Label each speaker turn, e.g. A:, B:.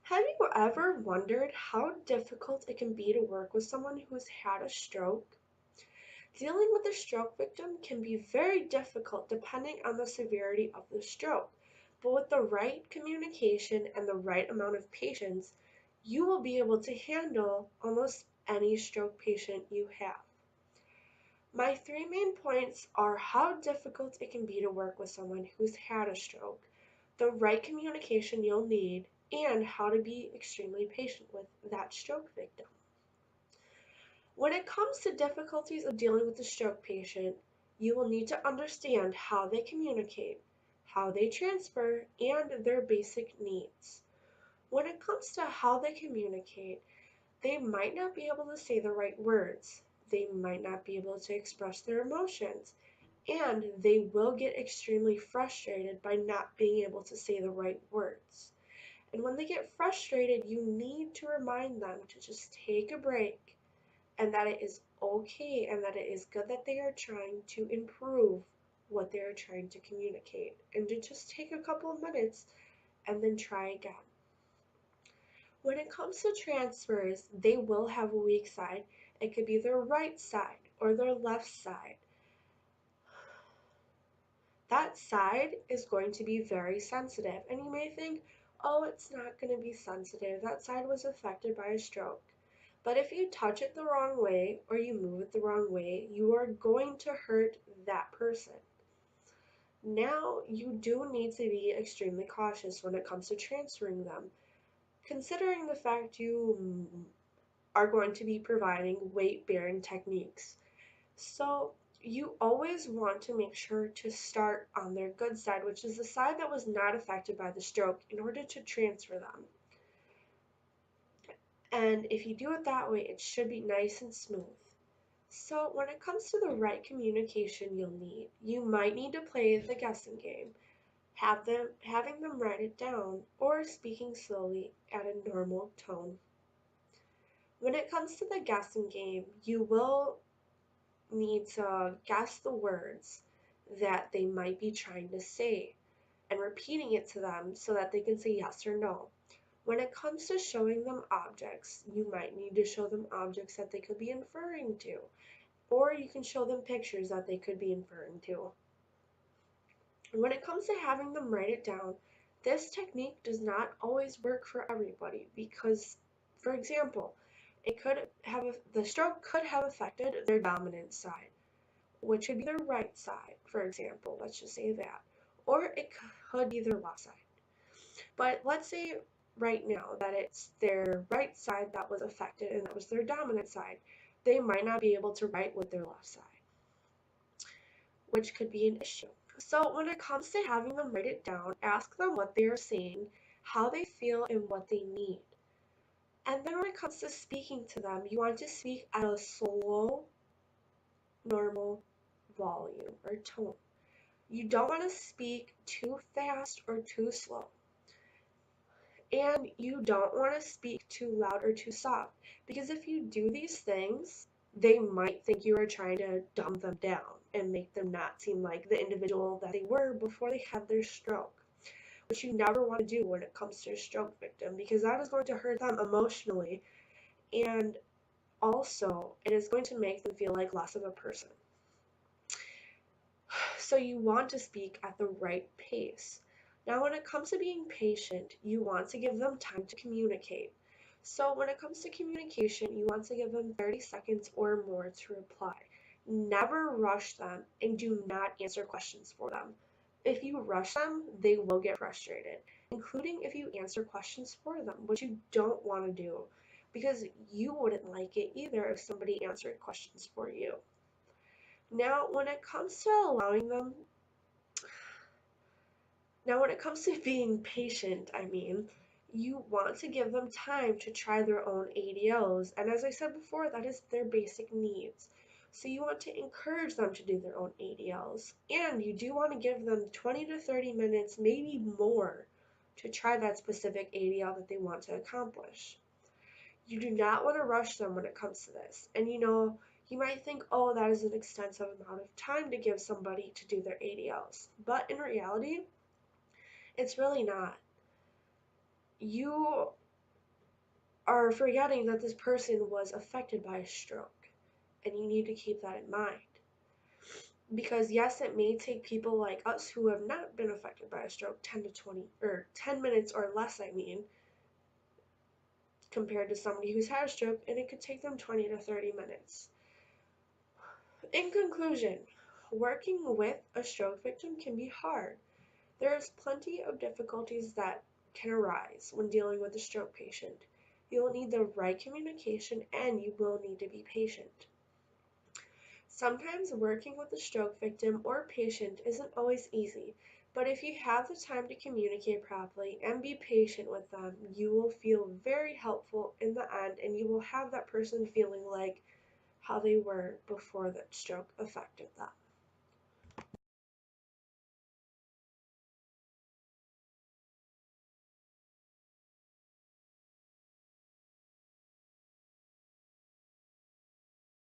A: Have you ever wondered how difficult it can be to work with someone who's had a stroke? Dealing with a stroke victim can be very difficult depending on the severity of the stroke, but with the right communication and the right amount of patience, you will be able to handle almost any stroke patient you have. My three main points are how difficult it can be to work with someone who's had a stroke, the right communication you'll need, and how to be extremely patient with that stroke victim. When it comes to difficulties of dealing with a stroke patient, you will need to understand how they communicate, how they transfer, and their basic needs. When it comes to how they communicate, they might not be able to say the right words, they might not be able to express their emotions, and they will get extremely frustrated by not being able to say the right words. And when they get frustrated, you need to remind them to just take a break and that it is okay and that it is good that they are trying to improve what they are trying to communicate and to just take a couple of minutes and then try again. When it comes to transfers, they will have a weak side. It could be their right side or their left side. That side is going to be very sensitive, and you may think, oh, it's not going to be sensitive. That side was affected by a stroke. But if you touch it the wrong way or you move it the wrong way, you are going to hurt that person. Now, you do need to be extremely cautious when it comes to transferring them, considering the fact you are going to be providing weight-bearing techniques. So you always want to make sure to start on their good side, which is the side that was not affected by the stroke, in order to transfer them. And if you do it that way, it should be nice and smooth. So when it comes to the right communication you'll need, you might need to play the guessing game, having them write it down, or speaking slowly at a normal tone. When it comes to the guessing game, you will need to guess the words that they might be trying to say and repeating it to them so that they can say yes or no. When it comes to showing them objects, you might need to show them objects that they could be inferring to, or you can show them pictures that they could be inferring to. When it comes to having them write it down, this technique does not always work for everybody because, for example, the stroke could have affected their dominant side, which could be their right side, for example, let's just say that, or it could be their left side. But let's say right now that it's their right side that was affected and that was their dominant side. They might not be able to write with their left side, which could be an issue. So when it comes to having them write it down, ask them what they are saying, how they feel, and what they need. And then when it comes to speaking to them, you want to speak at a slow, normal volume or tone. You don't want to speak too fast or too slow. And you don't want to speak too loud or too soft, because if you do these things, they might think you are trying to dumb them down and make them not seem like the individual that they were before they had their stroke, which you never want to do when it comes to a stroke victim, because that is going to hurt them emotionally, and also it is going to make them feel like less of a person. So you want to speak at the right pace. Now, when it comes to being patient, you want to give them time to communicate. So when it comes to communication, you want to give them 30 seconds or more to reply. Never rush them and do not answer questions for them. If you rush them, they will get frustrated, including if you answer questions for them, which you don't want to do, because you wouldn't like it either if somebody answered questions for you. Now, when it comes to being patient, you want to give them time to try their own ADLs. And as I said before, that is their basic needs. So you want to encourage them to do their own ADLs. And you do want to give them 20 to 30 minutes, maybe more, to try that specific ADL that they want to accomplish. You do not want to rush them when it comes to this. And you might think, oh, that is an extensive amount of time to give somebody to do their ADLs. But in reality, it's really not. You are forgetting that this person was affected by a stroke. And you need to keep that in mind. Because yes, it may take people like us who have not been affected by a stroke 10 to 20 or 10 minutes or less, compared to somebody who's had a stroke, and it could take them 20 to 30 minutes. In conclusion, working with a stroke victim can be hard. There is plenty of difficulties that can arise when dealing with a stroke patient. You will need the right communication and you will need to be patient. Sometimes working with a stroke victim or patient isn't always easy, but if you have the time to communicate properly and be patient with them, you will feel very helpful in the end and you will have that person feeling like how they were before that stroke affected them.